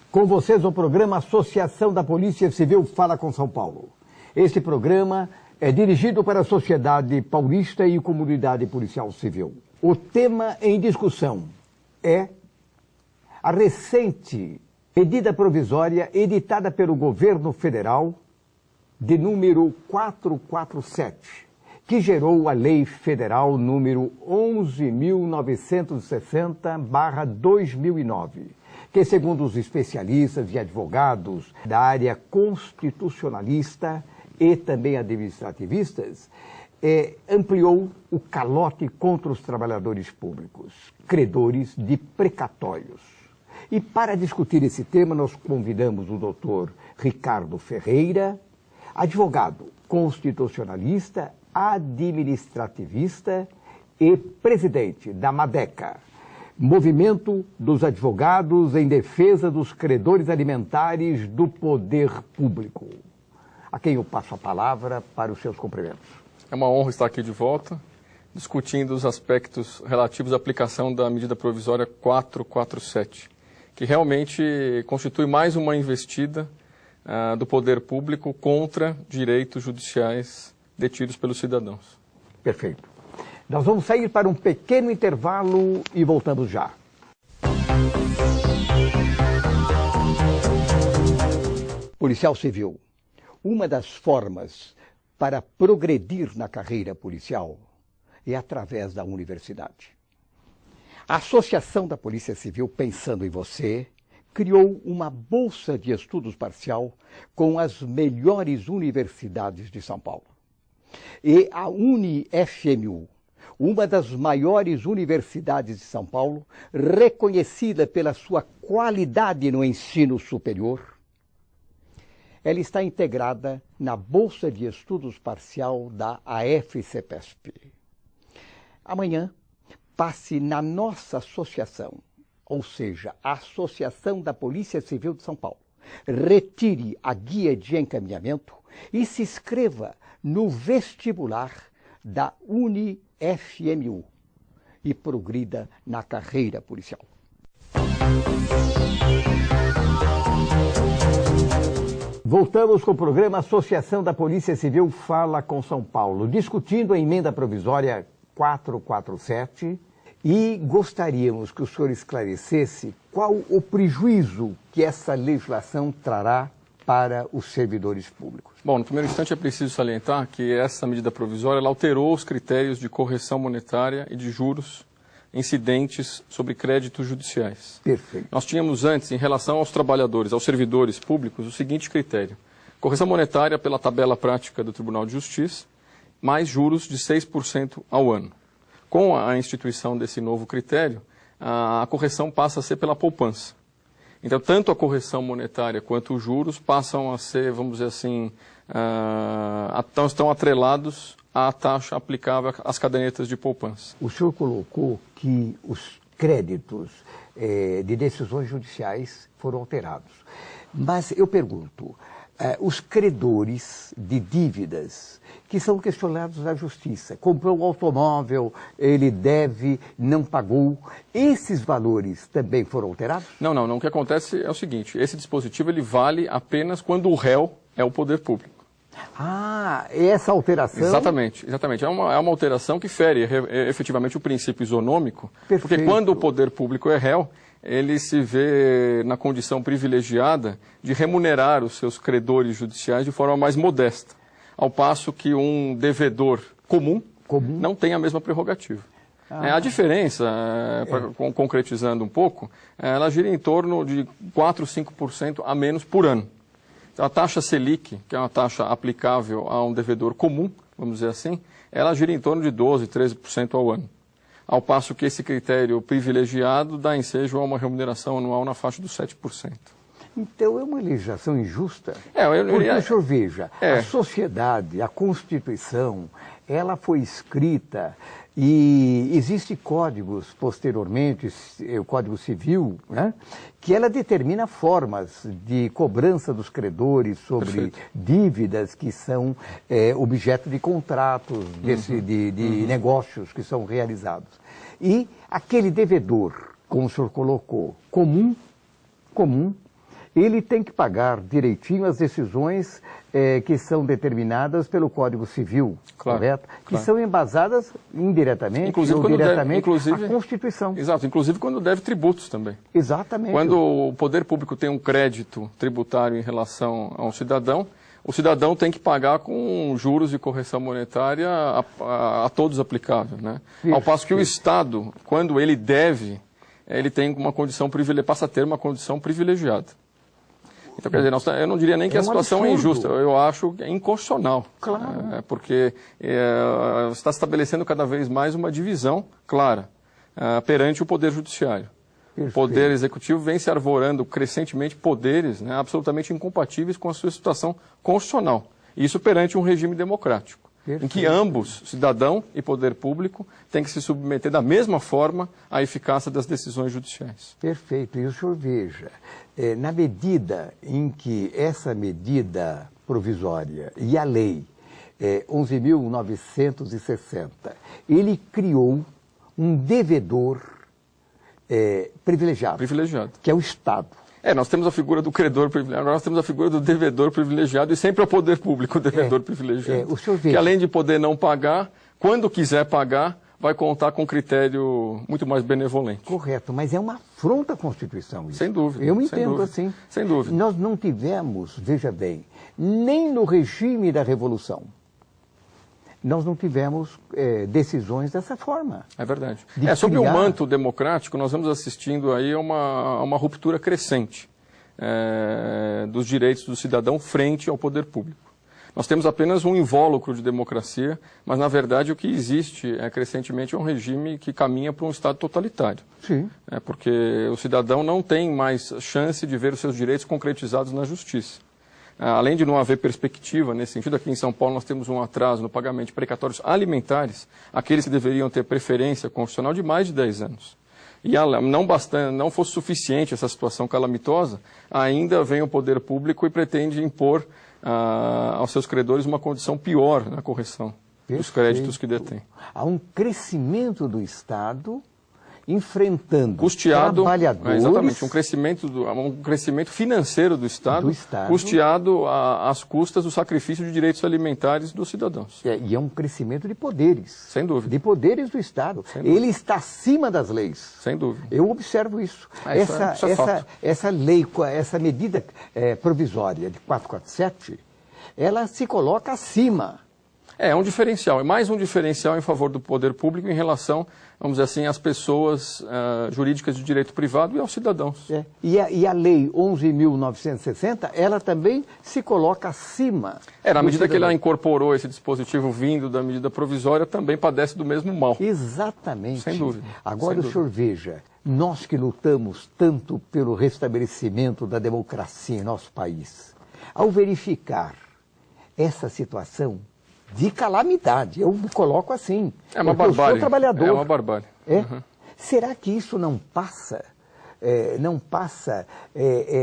Com vocês o programa Associação da Polícia Civil Fala com São Paulo. Este programa é dirigido para a sociedade paulista e comunidade policial civil. O tema em discussão é a recente medida provisória editada pelo governo federal de número 447, que gerou a Lei Federal número 11.960/2009, que, segundo os especialistas e advogados da área constitucionalista e também administrativistas, ampliou o calote contra os trabalhadores públicos, credores de precatórios. E para discutir esse tema, nós convidamos o doutor Ricardo Ferreira, advogado constitucionalista, administrativista e presidente da MADECA, Movimento dos Advogados em Defesa dos Credores Alimentares do Poder Público, a quem eu passo a palavra para os seus cumprimentos. É uma honra estar aqui de volta, discutindo os aspectos relativos à aplicação da medida provisória 447, que realmente constitui mais uma investida do poder público contra direitos judiciais detidos pelos cidadãos. Perfeito. Nós vamos sair para um pequeno intervalo e voltamos já. Policial civil. Uma das formas para progredir na carreira policial é através da universidade. A Associação da Polícia Civil, pensando em você, criou uma bolsa de estudos parcial com as melhores universidades de São Paulo. E a UniFMU, uma das maiores universidades de São Paulo, reconhecida pela sua qualidade no ensino superior, ela está integrada na Bolsa de Estudos Parcial da AFCPESP. Amanhã, passe na nossa associação, ou seja, a Associação da Polícia Civil de São Paulo. Retire a guia de encaminhamento e se inscreva no vestibular da UniFMU e progrida na carreira policial. Voltamos com o programa Associação da Polícia Civil Fala com São Paulo, discutindo a emenda provisória 447 e gostaríamos que o senhor esclarecesse qual o prejuízo que essa legislação trará para os servidores públicos. Bom, no primeiro instante é preciso salientar que essa medida provisória ela alterou os critérios de correção monetária e de juros incidentes sobre créditos judiciais. Perfeito. Nós tínhamos antes, em relação aos trabalhadores, aos servidores públicos, o seguinte critério: correção monetária pela tabela prática do Tribunal de Justiça, mais juros de 6% ao ano. Com a instituição desse novo critério, a correção passa a ser pela poupança. Então, tanto a correção monetária quanto os juros passam a ser, vamos dizer assim, estão atrelados à taxa aplicável às cadernetas de poupança. O senhor colocou que os créditos de decisões judiciais foram alterados. Mas eu pergunto, os credores de dívidas que são questionados na justiça, comprou um automóvel, ele deve, não pagou, esses valores também foram alterados? Não. O que acontece é o seguinte: esse dispositivo ele vale apenas quando o réu é o poder público. Essa alteração... Exatamente. É uma alteração que fere efetivamente o princípio isonômico, Perfeito. Porque quando o poder público é réu, ele se vê na condição privilegiada de remunerar os seus credores judiciais de forma mais modesta, ao passo que um devedor comum não tem a mesma prerrogativa. A diferença, concretizando um pouco, ela gira em torno de 4, 5% a menos por ano. Então, a taxa Selic, que é uma taxa aplicável a um devedor comum, vamos dizer assim, ela gira em torno de 12, 13% ao ano. Ao passo que esse critério privilegiado dá ensejo a uma remuneração anual na faixa dos 7%. Então é uma legislação injusta? Porque o senhor veja, a sociedade, a Constituição, ela foi escrita e existem códigos posteriormente, o Código Civil, né, que ela determina formas de cobrança dos credores sobre dívidas que são objeto de contratos, de negócios que são realizados. E aquele devedor, como o senhor colocou, comum, ele tem que pagar direitinho as decisões que são determinadas pelo Código Civil, correto? Que são embasadas indiretamente inclusive, ou diretamente inclusive, à Constituição. Exato, inclusive quando deve tributos também. Exatamente. Quando o poder público tem um crédito tributário em relação a um cidadão, o cidadão tem que pagar com juros de correção monetária a todos aplicável, né? Ao passo que o Estado, quando ele deve, ele tem uma condição privilegiada, passa a ter uma condição privilegiada. Então, quer dizer, eu não diria nem que a situação é injusta, eu acho que é inconstitucional. Claro. Porque está estabelecendo cada vez mais uma divisão clara perante o Poder Judiciário. Perfeito. O Poder Executivo vem se arvorando crescentemente poderes, né, absolutamente incompatíveis com a sua situação constitucional. Isso perante um regime democrático. Perfeito. Em que ambos, cidadão e poder público, têm que se submeter da mesma forma à eficácia das decisões judiciais. Perfeito. E o senhor veja, na medida em que essa medida provisória e a lei 11.960, ele criou um devedor privilegiado, que é o Estado. Nós temos a figura do credor privilegiado, agora nós temos a figura do devedor privilegiado e sempre é o poder público o devedor privilegiado. O senhor veja, que além de poder não pagar, quando quiser pagar, vai contar com critério muito mais benevolente. Correto, mas é uma afronta à Constituição isso. Sem dúvida. Eu entendo assim. Sem dúvida. Nós não tivemos, veja bem, nem no regime da Revolução, nós não tivemos decisões dessa forma. É verdade. Sob o manto democrático, nós vamos assistindo aí a uma ruptura crescente dos direitos do cidadão frente ao poder público. Nós temos apenas um invólucro de democracia, mas, na verdade, o que existe crescentemente é um regime que caminha para um Estado totalitário. Sim. Porque o cidadão não tem mais chance de ver os seus direitos concretizados na justiça. Além de não haver perspectiva nesse sentido, aqui em São Paulo nós temos um atraso no pagamento de precatórios alimentares, aqueles que deveriam ter preferência constitucional de mais de 10 anos. E não fosse suficiente essa situação calamitosa, ainda vem o poder público e pretende impor aos seus credores uma condição pior na correção dos créditos que detém. Há um crescimento do Estado enfrentando trabalhadores... Exatamente, um crescimento financeiro do Estado custeado às custas do sacrifício de direitos alimentares dos cidadãos. E é um crescimento de poderes. Sem dúvida. De poderes do Estado. Ele está acima das leis. Sem dúvida. Eu observo isso. Essa lei, essa medida provisória de 447, ela se coloca acima. É um diferencial, é mais um diferencial em favor do poder público em relação, vamos dizer assim, às pessoas jurídicas de direito privado e aos cidadãos. E a lei 11.960, ela também se coloca acima. Na medida que ela incorporou esse dispositivo vindo da medida provisória, também padece do mesmo mal. Exatamente. Sem dúvida. Agora o senhor veja, nós que lutamos tanto pelo restabelecimento da democracia em nosso país, ao verificar essa situação de calamidade, eu me coloco assim. É uma barbárie. Eu sou trabalhador. É uma barbárie. Uhum. Será que isso não passa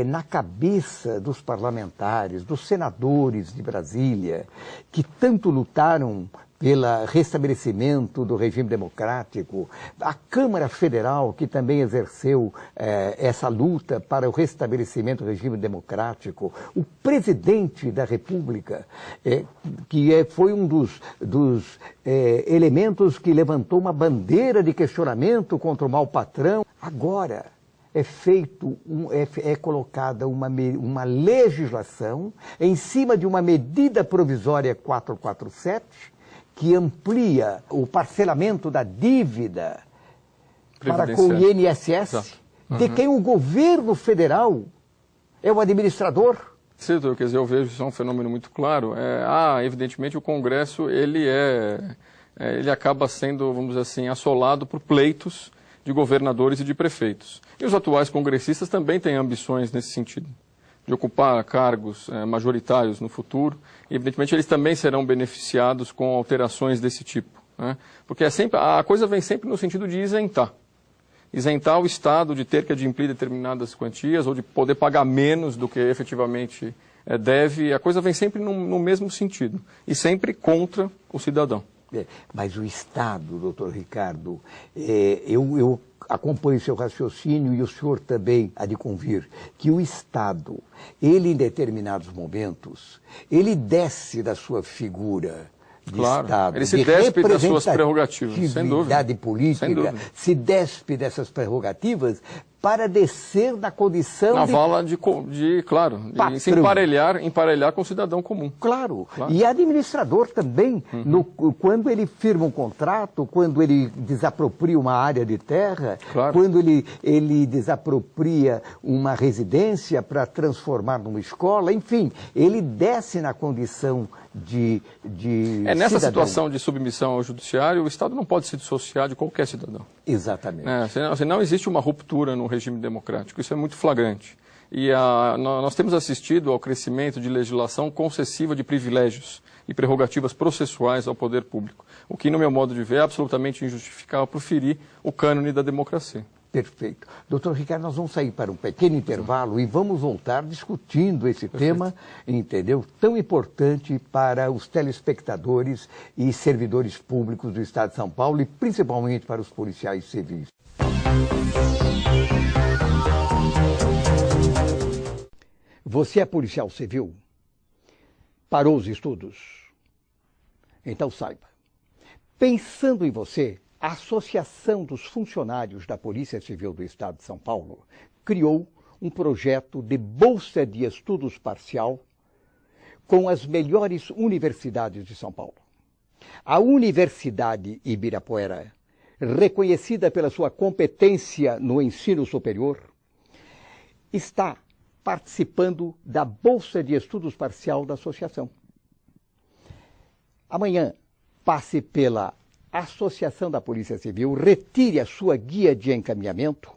na cabeça dos parlamentares, dos senadores de Brasília, que tanto lutaram pelo restabelecimento do regime democrático, a Câmara Federal, que também exerceu essa luta para o restabelecimento do regime democrático, o presidente da República, que foi um dos elementos que levantou uma bandeira de questionamento contra o mau patrão. Agora é colocada uma legislação em cima de uma medida provisória 447, que amplia o parcelamento da dívida para com o INSS, de quem o governo federal é o administrador. Sim, quer dizer, eu vejo isso é um fenômeno muito claro. Evidentemente, o Congresso ele acaba sendo, vamos dizer assim, assolado por pleitos de governadores e de prefeitos. E os atuais congressistas também têm ambições nesse sentido, de ocupar cargos majoritários no futuro. E, evidentemente, eles também serão beneficiados com alterações desse tipo, né? Porque a coisa vem sempre no sentido de isentar. Isentar o Estado de ter que adimplir determinadas quantias ou de poder pagar menos do que efetivamente deve. A coisa vem sempre no mesmo sentido e sempre contra o cidadão. Mas o Estado, doutor Ricardo, eu acompanho o seu raciocínio e o senhor também há de convir que o Estado, ele em determinados momentos, ele desce da sua figura de Estado, ele se despe das suas prerrogativas, sem dúvida. Política, sem dúvida. Se despe dessas prerrogativas para descer na condição na vala de se emparelhar com o cidadão comum. Claro. E administrador também, quando ele firma um contrato, quando ele desapropria uma área de terra, quando ele desapropria uma residência para transformar numa escola, enfim, ele desce na condição de nessa cidadão. Situação de submissão ao judiciário, o Estado não pode se dissociar de qualquer cidadão. Exatamente. Senão existe uma ruptura no regime democrático, isso é muito flagrante. E nós temos assistido ao crescimento de legislação concessiva de privilégios e prerrogativas processuais ao poder público, o que, no meu modo de ver, é absolutamente injustificável por ferir o cânone da democracia. Perfeito. Doutor Ricardo, nós vamos sair para um pequeno intervalo e vamos voltar discutindo esse tema, entendeu? Tão importante para os telespectadores e servidores públicos do Estado de São Paulo e principalmente para os policiais civis. Você é policial civil? Parou os estudos? Então saiba. Pensando em você, a Associação dos Funcionários da Polícia Civil do Estado de São Paulo criou um projeto de bolsa de estudos parcial com as melhores universidades de São Paulo. A Universidade Ibirapuera, reconhecida pela sua competência no ensino superior, está participando da bolsa de estudos parcial da associação. Amanhã, passe pela Associação da Polícia Civil, retire a sua guia de encaminhamento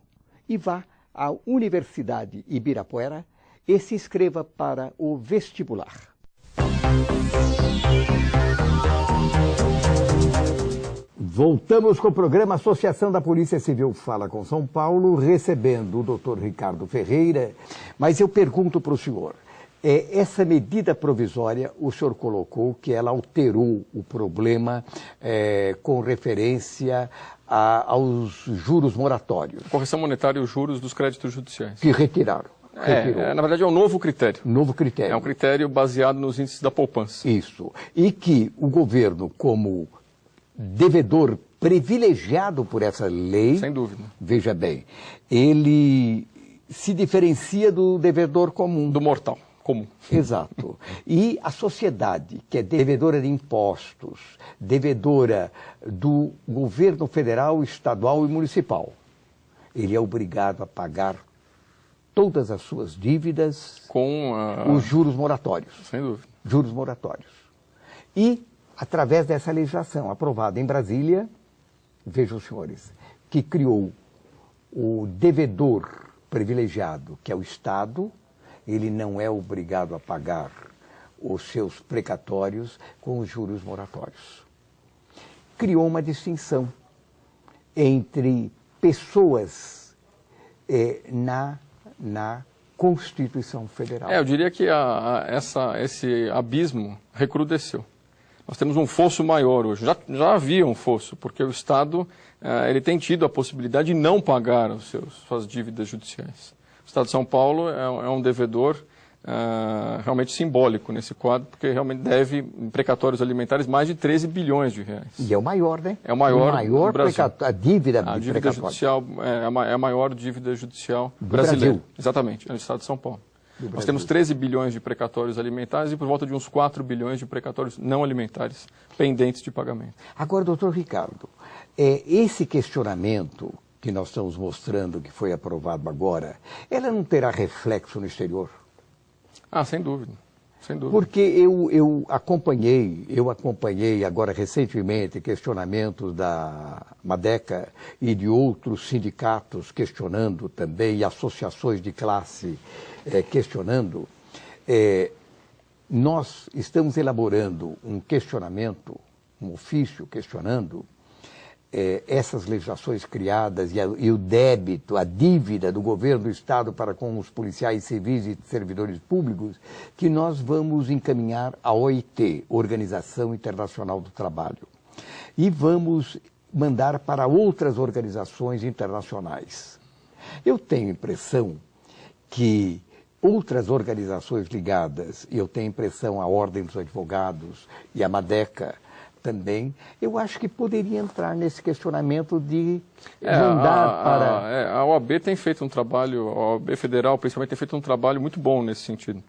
e vá à Universidade Ibirapuera e se inscreva para o vestibular. Voltamos com o programa Associação da Polícia Civil Fala com São Paulo, recebendo o doutor Ricardo Ferreira. Mas eu pergunto para o senhor, essa medida provisória, o senhor colocou que ela alterou o problema com referência aos juros moratórios. Correção monetária e os juros dos créditos judiciais. Que retiraram. Na verdade, é um novo critério. Novo critério. É um critério baseado nos índices da poupança. Isso. E que o governo, como devedor privilegiado por essa lei... Sem dúvida. Veja bem, ele se diferencia do devedor comum. Do mortal comum. Exato. E a sociedade, que é devedora de impostos, devedora do governo federal, estadual e municipal, ele é obrigado a pagar todas as suas dívidas com os juros moratórios. Sem dúvida. Juros moratórios. E, através dessa legislação aprovada em Brasília, vejam os senhores, que criou o devedor privilegiado, que é o Estado, ele não é obrigado a pagar os seus precatórios com os juros moratórios. Criou uma distinção entre pessoas na Constituição Federal. Eu diria que esse abismo recrudesceu. Nós temos um fosso maior hoje. Já havia um fosso, porque o Estado ele tem tido a possibilidade de não pagar suas dívidas judiciais. O Estado de São Paulo é um devedor realmente simbólico nesse quadro, porque realmente deve em precatórios alimentares mais de 13 bilhões de reais. E é o maior, né? É o maior do Brasil. A dívida judicial é a maior dívida judicial brasileira. Brasil. Exatamente, é no Estado de São Paulo. Nós temos 13 bilhões de precatórios alimentares e por volta de uns 4 bilhões de precatórios não alimentares pendentes de pagamento. Agora, doutor Ricardo, esse questionamento que nós estamos mostrando, que foi aprovado agora, ela não terá reflexo no exterior? Sem dúvida. Sem dúvida. Porque eu acompanhei agora recentemente questionamentos da Madeca e de outros sindicatos questionando também, e associações de classe questionando. Nós estamos elaborando um questionamento, um ofício questionando essas legislações criadas e o débito, a dívida do governo do Estado para com os policiais civis e servidores públicos, que nós vamos encaminhar à OIT, Organização Internacional do Trabalho. e vamos mandar para outras organizações internacionais. Eu tenho a impressão que outras organizações ligadas, e eu tenho a impressão a Ordem dos Advogados e a Madeca também, eu acho que poderia entrar nesse questionamento de mandar para... A OAB tem feito um trabalho, a OAB Federal principalmente tem feito um trabalho muito bom nesse sentido.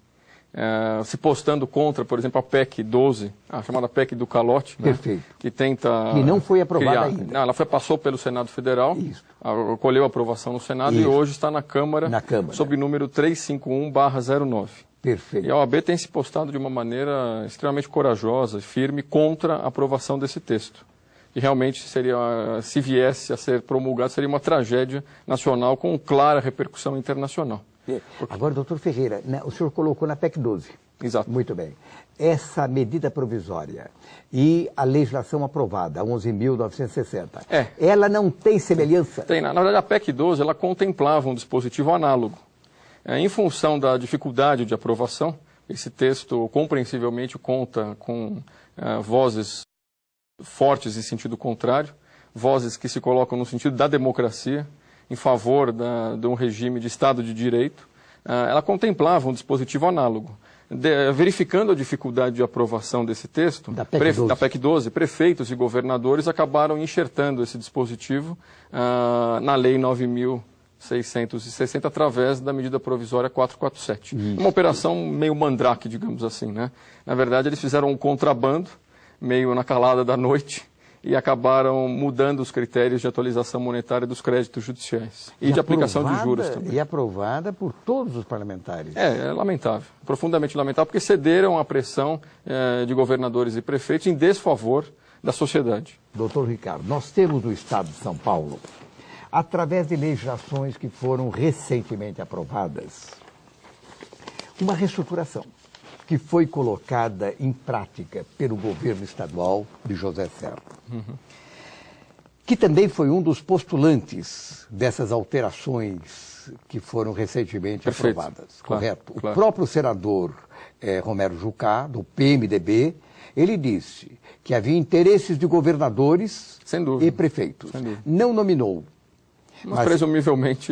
Se postando contra, por exemplo, a PEC 12, a chamada PEC do calote, né, que tenta... Que não foi aprovada ainda. Não, ela passou pelo Senado Federal, colheu aprovação no Senado e hoje está na Câmara, sob número 351/09. Perfeito. E a OAB tem se postado de uma maneira extremamente corajosa e firme contra a aprovação desse texto. E realmente seria, se viesse a ser promulgado, seria uma tragédia nacional com clara repercussão internacional. Agora, doutor Ferreira, o senhor colocou na PEC 12. Exato. Muito bem. Essa medida provisória e a legislação aprovada, a 11.960, ela não tem semelhança? Tem. Na verdade, a PEC 12 ela contemplava um dispositivo análogo. Em função da dificuldade de aprovação, esse texto compreensivelmente conta com vozes fortes em sentido contrário, vozes que se colocam no sentido da democracia, em favor de um regime de Estado de Direito. Ela contemplava um dispositivo análogo. Verificando a dificuldade de aprovação desse texto, da PEC 12, prefeitos e governadores acabaram enxertando esse dispositivo na Lei 9.660 através da medida provisória 447. Uma operação meio mandrake, digamos assim, né? Na verdade, eles fizeram um contrabando, meio na calada da noite, e acabaram mudando os critérios de atualização monetária dos créditos judiciais e de aplicação de juros também. E aprovada por todos os parlamentares. É lamentável, profundamente lamentável, porque cederam à pressão de governadores e prefeitos em desfavor da sociedade. Doutor Ricardo, nós temos no Estado de São Paulo, através de legislações que foram recentemente aprovadas, uma reestruturação que foi colocada em prática pelo governo estadual de José Serra, que também foi um dos postulantes dessas alterações que foram recentemente aprovadas, correto? O próprio senador Romero Jucá, do PMDB, ele disse que havia interesses de governadores e prefeitos. Não nominou. Mas presumivelmente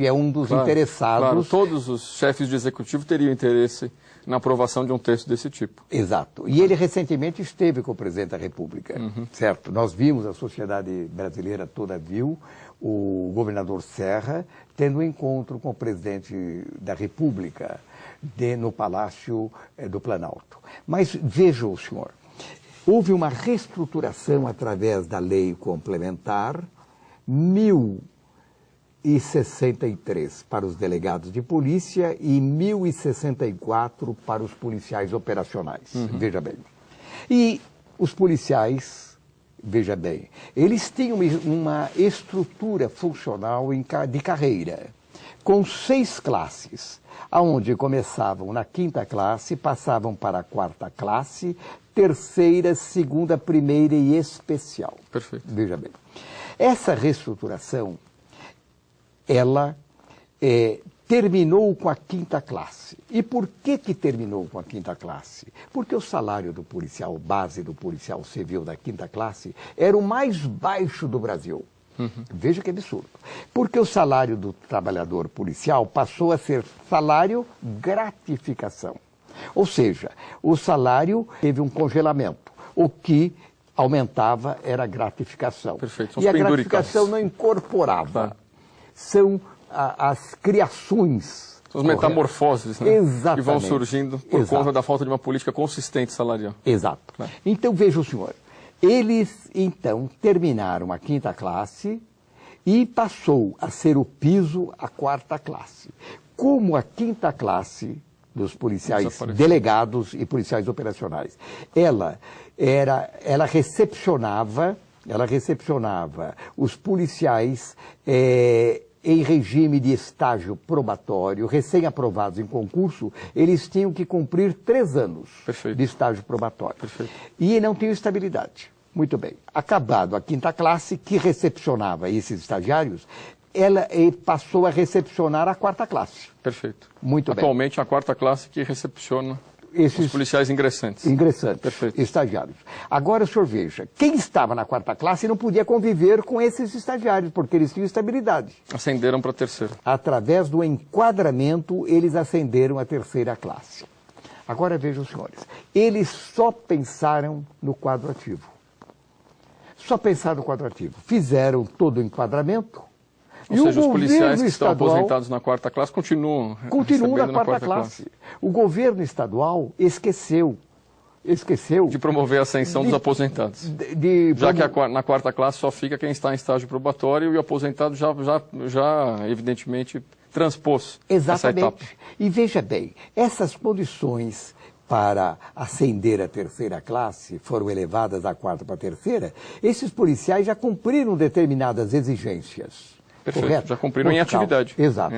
é um dos interessados. Claro, todos os chefes de executivo teriam interesse na aprovação de um texto desse tipo. Exato. E ele recentemente esteve com o presidente da República, certo? Nós vimos, a sociedade brasileira toda viu, o governador Serra tendo um encontro com o presidente da República no Palácio do Planalto. Mas veja o senhor, houve uma reestruturação através da lei complementar 1063 para os delegados de polícia e 1064 para os policiais operacionais, veja bem. E os policiais, veja bem, eles tinham uma estrutura funcional de carreira, com 6 classes, onde começavam na 5ª classe, passavam para a 4ª classe, 3ª, 2ª, 1ª e especial. Perfeito. Veja bem. Essa reestruturação, ela terminou com a 5ª classe. E por que terminou com a 5ª classe? Porque o salário do policial base, do policial civil da 5ª classe, era o mais baixo do Brasil. Veja que absurdo. Porque o salário do trabalhador policial passou a ser salário gratificação. Ou seja, o salário teve um congelamento, o que aumentava era a gratificação. Perfeito. E a gratificação não incorporava. São as criações. São as metamorfoses, né? Exatamente. Que vão surgindo por conta da falta de uma política consistente salarial. Exato. Então, veja o senhor. Eles, então, terminaram a 5ª classe e passou a ser o piso a 4ª classe. Como a 5ª classe dos policiais delegados e policiais operacionais, ela recepcionava os policiais em regime de estágio probatório, recém-aprovados em concurso, eles tinham que cumprir 3 anos de estágio probatório. E não tinham estabilidade. Muito bem. Acabado a 5ª classe, que recepcionava esses estagiários, ela passou a recepcionar a 4ª classe. Perfeito. Muito bem. Atualmente, a 4ª classe que recepciona esses os policiais ingressantes. Ingressantes, Perfeito. estagiários. Agora o senhor veja, quem estava na 4ª classe não podia conviver com esses estagiários, porque eles tinham estabilidade. Ascenderam para a 3ª. Através do enquadramento, eles ascenderam à 3ª classe. Agora vejam, senhores, eles só pensaram no quadro ativo. Só pensaram no quadro ativo. Fizeram todo o enquadramento. Ou seja, os policiais que estão aposentados na 4ª classe continuam na 4ª classe. O governo estadual esqueceu de promover a ascensão dos aposentados. Já que na 4ª classe só fica quem está em estágio probatório e o aposentado já evidentemente, transpôs essa etapa. E veja bem, essas condições para ascender à 3ª classe foram elevadas da 4ª para a 3ª, esses policiais já cumpriram determinadas exigências. Perfeito. Correto? Já cumpriram em atividade. Exato,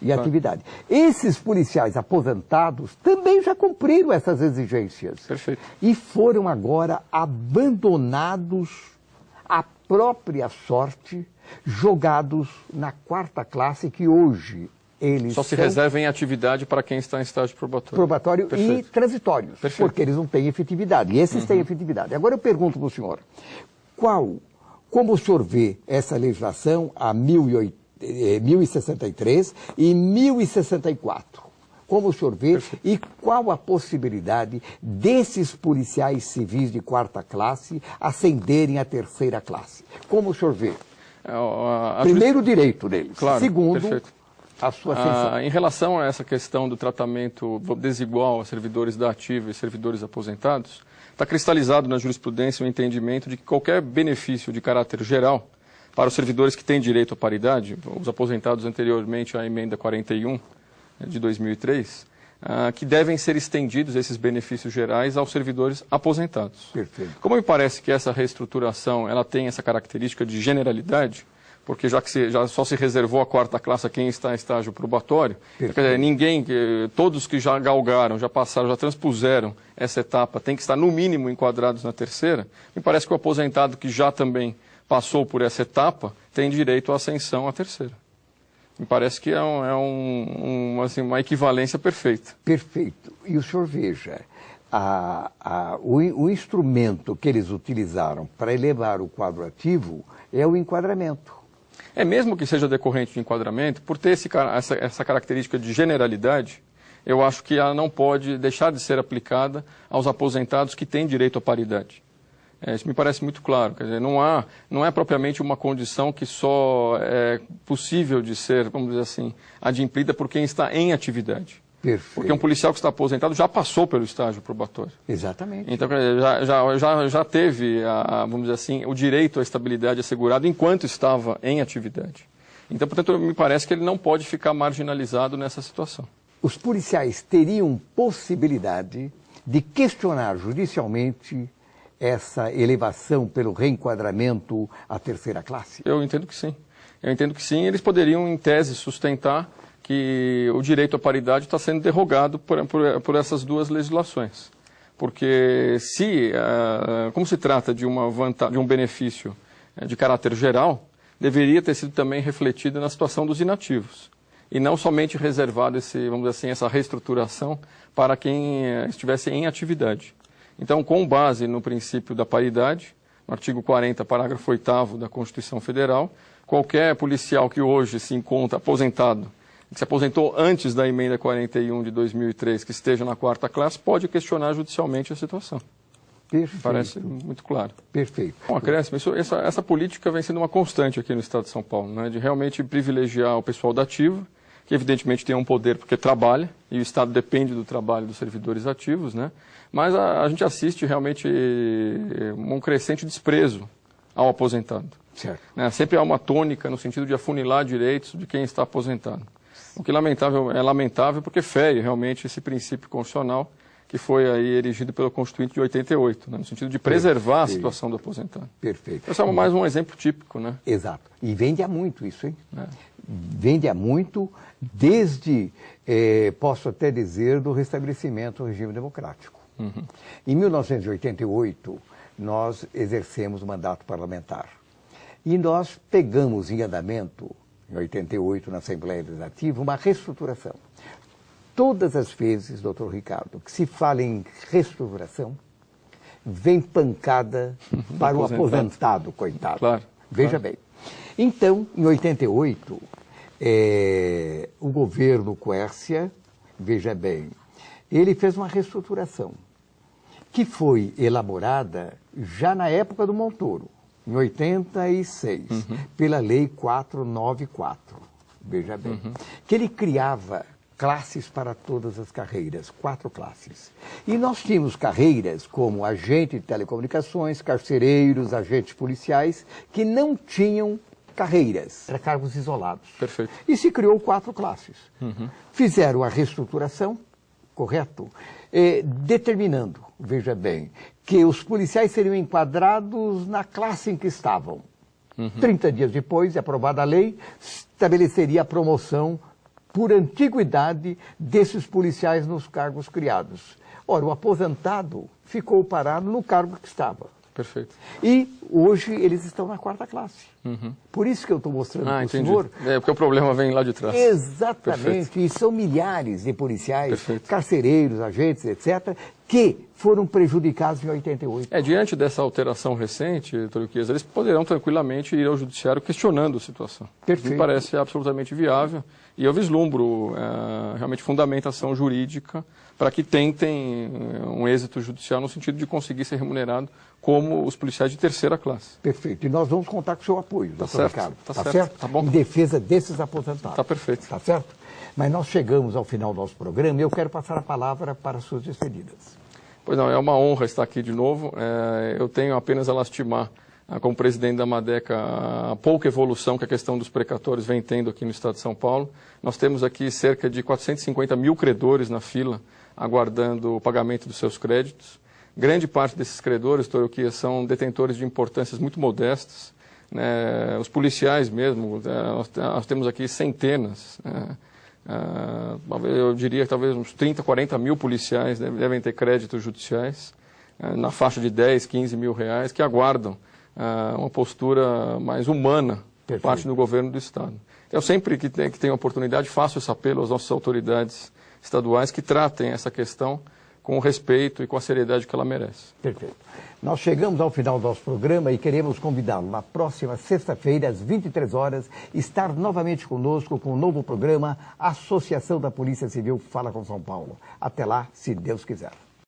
em atividade. Esses policiais aposentados também já cumpriram essas exigências. Perfeito. E foram agora abandonados à própria sorte, jogados na 4ª classe, que hoje eles só se reserva em atividade para quem está em estágio probatório e transitórios, Perfeito. porque eles não têm efetividade. E esses têm efetividade. Agora eu pergunto para o senhor, como o senhor vê essa legislação a 1063 e 1064? Como o senhor vê? Perfeito. E qual a possibilidade desses policiais civis de 4ª classe ascenderem à 3ª classe? Como o senhor vê? Primeiro, o direito deles. Claro, segundo, perfeito. a sua ascensão. Em relação a essa questão do tratamento desigual a servidores da ativa e servidores aposentados, está cristalizado na jurisprudência o entendimento de que qualquer benefício de caráter geral para os servidores que têm direito à paridade, os aposentados anteriormente à emenda 41 de 2003, que devem ser estendidos esses benefícios gerais aos servidores aposentados. Perfeito. Como me parece que essa reestruturação ela tem essa característica de generalidade, porque já só se reservou a 4ª classe a quem está em estágio probatório, quer dizer, todos que já galgaram, já passaram, já transpuseram essa etapa, tem que estar no mínimo enquadrados na 3ª, me parece que o aposentado que já também passou por essa etapa tem direito à ascensão à 3ª. Me parece que é uma equivalência perfeita. Perfeito. E o senhor veja, o instrumento que eles utilizaram para elevar o quadro ativo é o enquadramento. Mesmo que seja decorrente de enquadramento, por ter essa característica de generalidade, eu acho que ela não pode deixar de ser aplicada aos aposentados que têm direito à paridade. Isso me parece muito claro. Quer dizer, não é propriamente uma condição que só é possível de ser, vamos dizer assim, adimplida por quem está em atividade. Perfeito. Porque um policial que está aposentado já passou pelo estágio probatório. Exatamente. Então, já teve, vamos dizer assim, o direito à estabilidade assegurado enquanto estava em atividade. Então, portanto, me parece que ele não pode ficar marginalizado nessa situação. Os policiais teriam possibilidade de questionar judicialmente essa elevação pelo reenquadramento à 3ª classe? Eu entendo que sim. Eles poderiam, em tese, sustentar que o direito à paridade está sendo derrogado por essas duas legislações. Porque como se trata de um benefício de caráter geral, deveria ter sido também refletido na situação dos inativos. E não somente reservado vamos dizer assim, essa reestruturação para quem estivesse em atividade. Então, com base no princípio da paridade, no artigo 40, parágrafo 8º da Constituição Federal, qualquer policial que hoje se encontra aposentado, que se aposentou antes da emenda 41 de 2003, que esteja na 4ª classe, pode questionar judicialmente a situação. Perfeito. Parece muito claro. Perfeito. Bom, acréscimo, essa política vem sendo uma constante aqui no Estado de São Paulo, né, de realmente privilegiar o pessoal da ativa, que evidentemente tem um poder porque trabalha, e o Estado depende do trabalho dos servidores ativos, né, mas a gente assiste realmente um crescente desprezo ao aposentado. Certo. Né, sempre há uma tônica no sentido de afunilar direitos de quem está aposentado. O que é lamentável porque fere realmente esse princípio constitucional que foi aí erigido pelo Constituinte de 88, né, no sentido de preservar a situação do aposentado. Perfeito. Esse é mais um exemplo típico, né? Exato. E vende a muito isso, hein? Vende a muito desde, posso até dizer, do restabelecimento do regime democrático. Uhum. Em 1988, nós exercemos o mandato parlamentar. E nós pegamos em andamento, em 88, na Assembleia Legislativa, uma reestruturação. todas as vezes, doutor Ricardo, que se fala em reestruturação, vem pancada para o aposentado, coitado. Claro. Veja bem. Então, em 88, o governo Quércia, veja bem, ele fez uma reestruturação que foi elaborada já na época do Montoro, em 86, pela Lei 494. Veja bem, que ele criava classes para todas as carreiras, 4 classes. E nós tínhamos carreiras como agente de telecomunicações, carcereiros, agentes policiais, que não tinham carreiras, eram cargos isolados. Perfeito. E se criou 4 classes. Fizeram a reestruturação, correto? Determinando, veja bem, que os policiais seriam enquadrados na classe em que estavam. 30 dias depois, de aprovada a lei, estabeleceria a promoção por antiguidade desses policiais nos cargos criados. Ora, o aposentado ficou parado no cargo que estava. Perfeito. E hoje eles estão na 4ª classe. Por isso que eu estou mostrando para o senhor. Porque o problema vem lá de trás. Exatamente. Perfeito. E são milhares de policiais, Perfeito. carcereiros, agentes, etc., que foram prejudicados em 88. Diante dessa alteração recente, doutor Uquias, eles poderão tranquilamente ir ao judiciário questionando a situação. Perfeito. Me parece absolutamente viável. E eu vislumbro realmente fundamentação jurídica para que tentem um êxito judicial no sentido de conseguir ser remunerado como os policiais de 3ª classe. Perfeito. E nós vamos contar com o seu apoio, doutor Ricardo. Tá certo. Tá bom. Em defesa desses aposentados. Tá perfeito. Tá certo? Mas nós chegamos ao final do nosso programa e eu quero passar a palavra para as suas despedidas. Pois não, é uma honra estar aqui de novo. Eu tenho apenas a lastimar, como presidente da Madeca, a pouca evolução que a questão dos precatórios vem tendo aqui no estado de São Paulo. Nós temos aqui cerca de 450 mil credores na fila, aguardando o pagamento dos seus créditos. Grande parte desses credores, doutor Uquias, são detentores de importâncias muito modestas. Os policiais mesmo, nós temos aqui centenas. Eu diria que talvez uns 30, 40 mil policiais devem ter créditos judiciais, na faixa de 10, 15 mil reais, que aguardam uma postura mais humana por parte do governo do Estado. Eu sempre que tenho oportunidade faço esse apelo às nossas autoridades estaduais que tratem essa questão com o respeito e com a seriedade que ela merece. Perfeito. Nós chegamos ao final do nosso programa e queremos convidá-lo na próxima sexta-feira, às 23 horas, estar novamente conosco com o novo programa Associação da Polícia Civil Fala com São Paulo. Até lá, se Deus quiser.